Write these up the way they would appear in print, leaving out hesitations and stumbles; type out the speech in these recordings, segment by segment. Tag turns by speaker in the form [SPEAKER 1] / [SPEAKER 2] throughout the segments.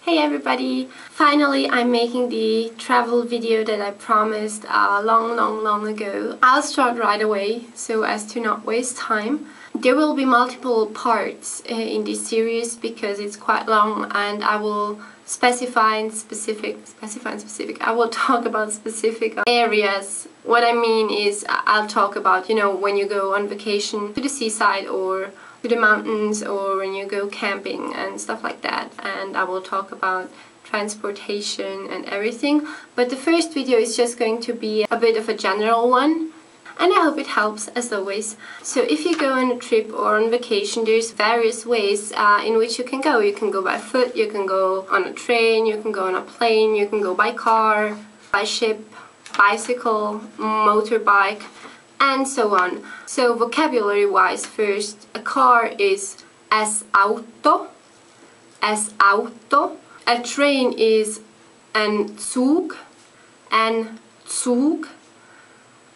[SPEAKER 1] Hey everybody! Finally I'm making the travel video that I promised long ago. I'll start right away so as to not waste time. There will be multiple parts in this series because it's quite long, and I will specify in specific. I will talk about specific areas. What I mean is I'll talk about, when you go on vacation to the seaside or to the mountains, or when you go camping and stuff like that, and I will talk about transportation and everything. But the first video is just going to be a bit of a general one, and I hope it helps as always. So if you go on a trip or on vacation, there's various ways in which you can go. You can go by foot, you can go on a train, you can go on a plane, you can go by car, by ship, bicycle, motorbike, and so on. So vocabulary wise, first, a car is as auto, a train is ein Zug,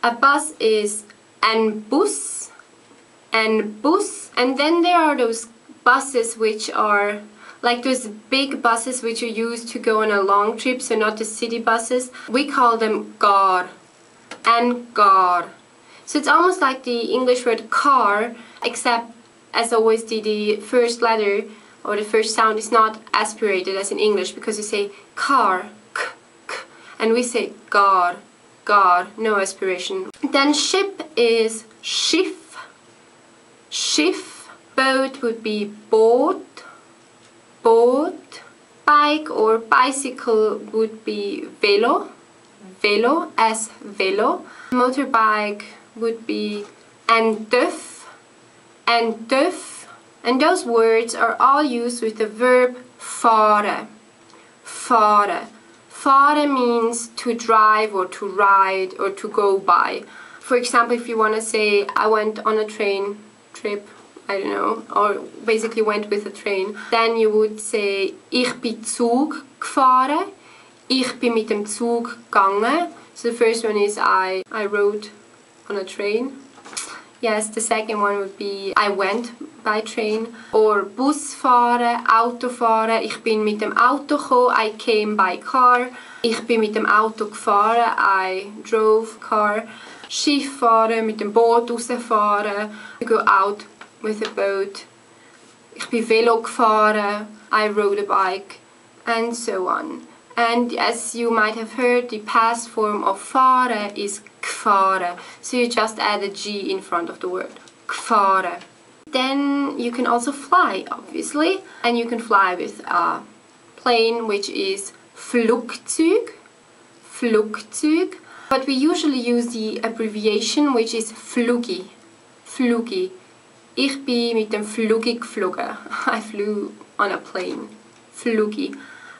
[SPEAKER 1] a bus is ein Bus, and then there are those buses which are like those big buses which you use to go on a long trip, so not the city buses. We call them gar. So it's almost like the English word car, except as always the first letter or the first sound is not aspirated as in English, because you say car, k, and we say gar, no aspiration. Then ship is Schiff, boat would be boat, bike or bicycle would be Velo, as Velo, motorbike would be ein Töff, and those words are all used with the verb fahrä. Fahrä means to drive or to ride or to go by. For example, if you want to say I went on a train trip, I don't know, or basically went with a train, then you would say ich bin Zug gfahrä, ich bin mit dem Zug gangä. So the first one is I rode on a train. Yes, the second one would be I went by train. Or Bus fahrä, Auto fahrä, ich bin mit dem Auto gekommen, I came by car. Ich bin mit dem Auto gefahren, I drove car. Schiff fahren, mit dem Boot rausfahren, you go out with a boat. Ich bin Velo gefahren, I rode a bike, and so on. And as you might have heard, the past form of fahrä is gfahre. So you just add a G in front of the word. Gfahre. Then you can also fly, obviously. And you can fly with a plane, which is Flugzüüg. But we usually use the abbreviation, which is Flugi. Ich bin mit dem Flugi geflogen. I flew on a plane. Flugi.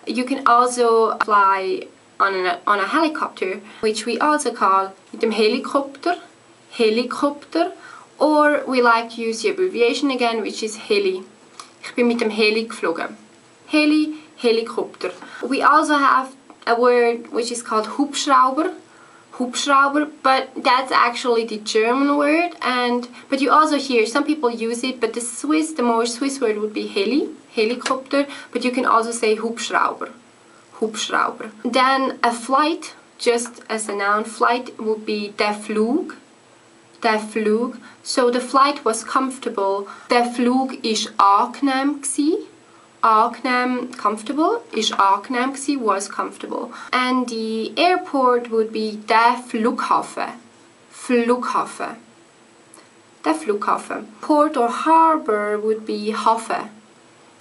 [SPEAKER 1] You can also fly on a helicopter, which we also call mit dem Helikopter, or we like to use the abbreviation again, which is Heli. Ich bin mit dem Heli geflogen. Helikopter. We also have a word which is called Hubschrauber, but that's actually the German word, but you also hear some people use it, but the more Swiss word would be Helikopter, but you can also say Hubschrauber. Then a flight, just as a noun, flight would be der Flug. So the flight was comfortable. Der Flug isch agnähm gsi. Comfortable, isch agnähm gsi, was comfortable. And the airport would be der Flughafä. Port or harbour would be Hafä.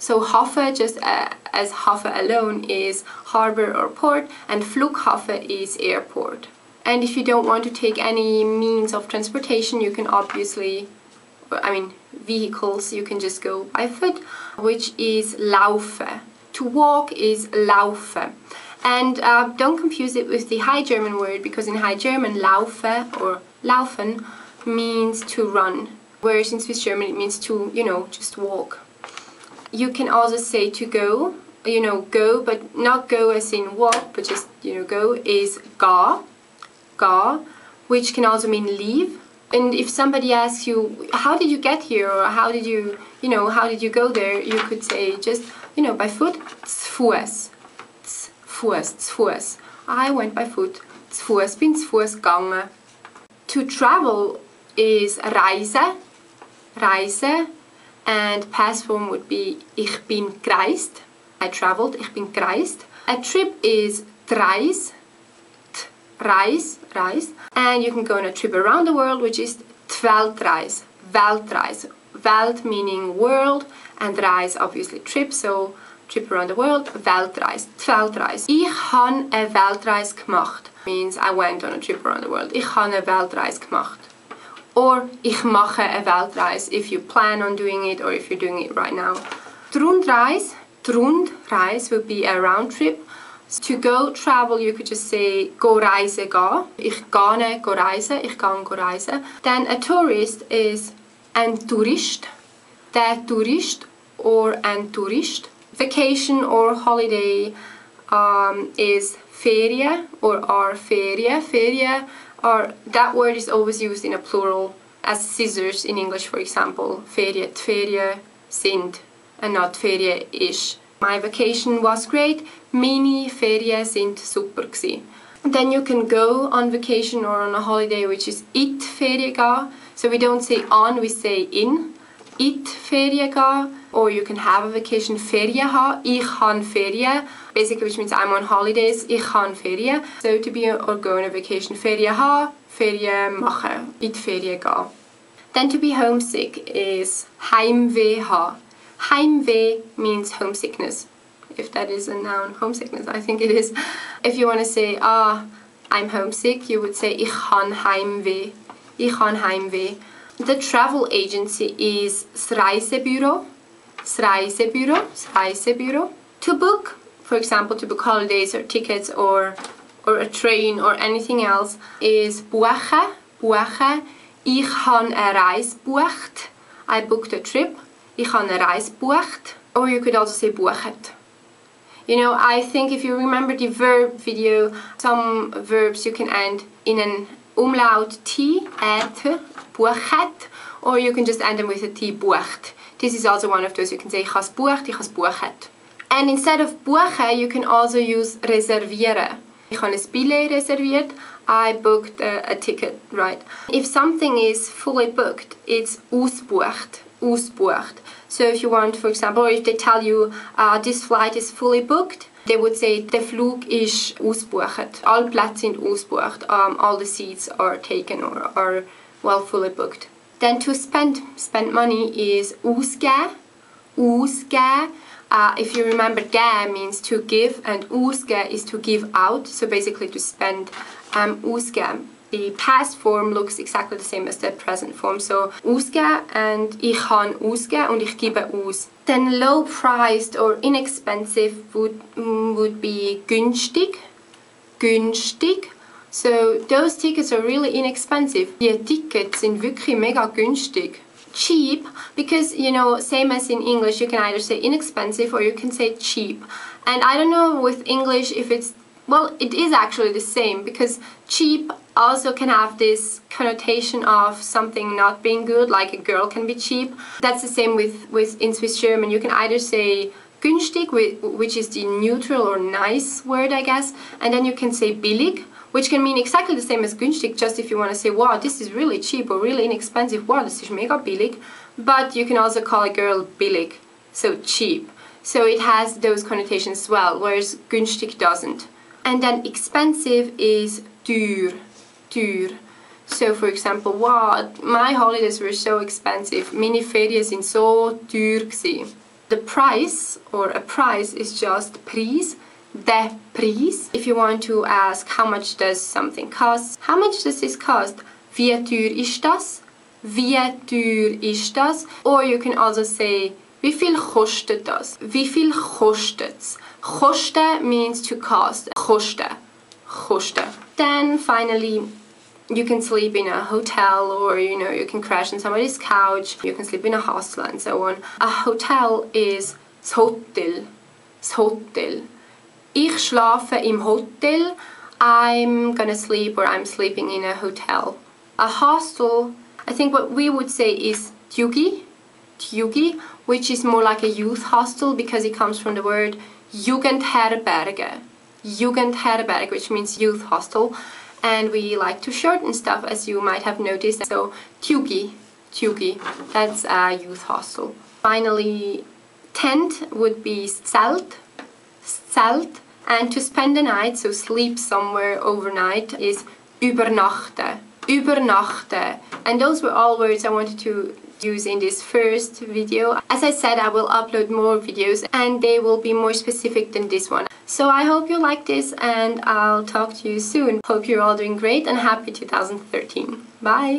[SPEAKER 1] So Hafä, just as Hafä alone, is harbour or port, and Flughafä is airport. And if you don't want to take any means of transportation, you can obviously, vehicles, you can just go by foot, which is laufä. To walk is laufä. And don't confuse it with the High German word, because in High German laufä or laufen means to run, whereas in Swiss German it means to, just walk. You can also say to go, go, but not go as in walk, but just, go, is gä, which can also mean leave. And if somebody asks you, how did you get here, or how did you go there, you could say just, you know, by foot, zu Fuß. Zu Fuß, zu Fuß. I went by foot. Zu Fuß, bin zu Fuß gegangen. To travel is reise, reise, and past form would be ich bin gereist. I traveled, ich bin gereist. A trip is reis, reis, reis, and you can go on a trip around the world, which is Weltreis, Weltreis. Welt meaning world, and Reis obviously trip, so trip around the world, Weltreis, Weltreis. Ich habe eine Weltreis gemacht. Means I went on a trip around the world. Ich habe eine Weltreis gemacht. Or ich mache eine Weltreis if you plan on doing it or if you're doing it right now. Die Rundreis would be a round trip. To go travel, you could just say go reise ga. Ich gehe go reise. Ich gehe go reise. Then a tourist is ein Tourist. Der Tourist or ein Tourist. Vacation or holiday is ferie or are ferie. Ferie, or that word is always used in a plural as scissors in English, for example. Ferie, Ferien sind, and not Ferie isch. My vacation was great. Meine Ferien sind super gsi. Then you can go on vacation or on a holiday, which is it Ferien ga. So we don't say on, we say in. It Ferien ga. Or you can have a vacation, Ferien ha. Ich han Ferien. Basically, which means I'm on holidays. Ich han Ferien. So to be or go on a vacation, Ferien ha, Ferien machen. It Ferien ga. Then to be homesick is Heimweh ha. Heimweh means homesickness. If that is a noun, homesickness, I think it is. If you want to say, I'm homesick, you would say, ich han Heimweh. Ich han Heimweh. The travel agency is das Reisebüro. Das Reisebüro. Das Reisebüro. To book, for example, to book holidays or tickets or a train or anything else, is buchen. Buchen. Ich han eine Reise bucht. I booked a trip. Ich habe eine Reise bucht. Or you could also say buchet. You know, I think if you remember the verb video, some verbs you can end in an umlaut T, et, buchet, or you can just end them with a T, bucht. This is also one of those. You can say ich has bucht, ich has buchet. And instead of buchen, you can also use reservieren. Ich habe ein Billett reserviert. I booked a ticket, right? If something is fully booked, it's ausbucht. Ausbucht. So if you want, for example, or if they tell you this flight is fully booked, they would say der Flug ist ausbucht. Alle Plätze sind ausbucht. All the seats are taken or are well fully booked. Then to spend money is ausgeben. Ausgeben. If you remember, gä means to give and ausgeben is to give out. So basically to spend. Ausgeben. The past form looks exactly the same as the present form. So ausgeben and ich kann ausgeben und ich gebe aus. Then low priced or inexpensive would be günstig. Günstig. So those tickets are really inexpensive. Die Tickets sind wirklich mega günstig. Cheap, because you know, same as in English, you can either say inexpensive or you can say cheap. And I don't know with English if it's, well, it is actually the same, because cheap also can have this connotation of something not being good, like a girl can be cheap. That's the same with in Swiss German. You can either say günstig, which is the neutral or nice word, I guess, and then you can say billig, which can mean exactly the same as günstig, just if you want to say, wow, this is really cheap or really inexpensive, wow, this is mega billig. But you can also call a girl billig, so cheap. So it has those connotations as well, whereas günstig doesn't. And then expensive is duur, duur. So for example, wow, my holidays were so expensive. Meine Ferien sind so duur gsi. The price, or a price, is just Preis. Der Preis. If you want to ask how much does something cost, how much does this cost? Wie teuer ist das? Wie teuer ist das? Or you can also say, wie viel kostet das? Wie viel kostet's? Koste means to cost. Koste. Koste. Then finally, you can sleep in a hotel, or you know, you can crash on somebody's couch. You can sleep in a hostel and so on. A hotel is das Hotel. Das Hotel. Ich schlafe im Hotel. I'm gonna sleep, or I'm sleeping in a hotel. A hostel, I think what we would say is tjugi. Tjugi, which is more like a youth hostel because it comes from the word Jugendherberge. Jugendherberge, which means youth hostel. And we like to shorten stuff, as you might have noticed. So Tjugi, that's a youth hostel. Finally, tent would be Zelt. And to spend the night, so sleep somewhere overnight, is übernachten. And those were all words I wanted to use in this first video. As I said, I will upload more videos and they will be more specific than this one. So I hope you like this and I'll talk to you soon. Hope you're all doing great and happy 2013. Bye!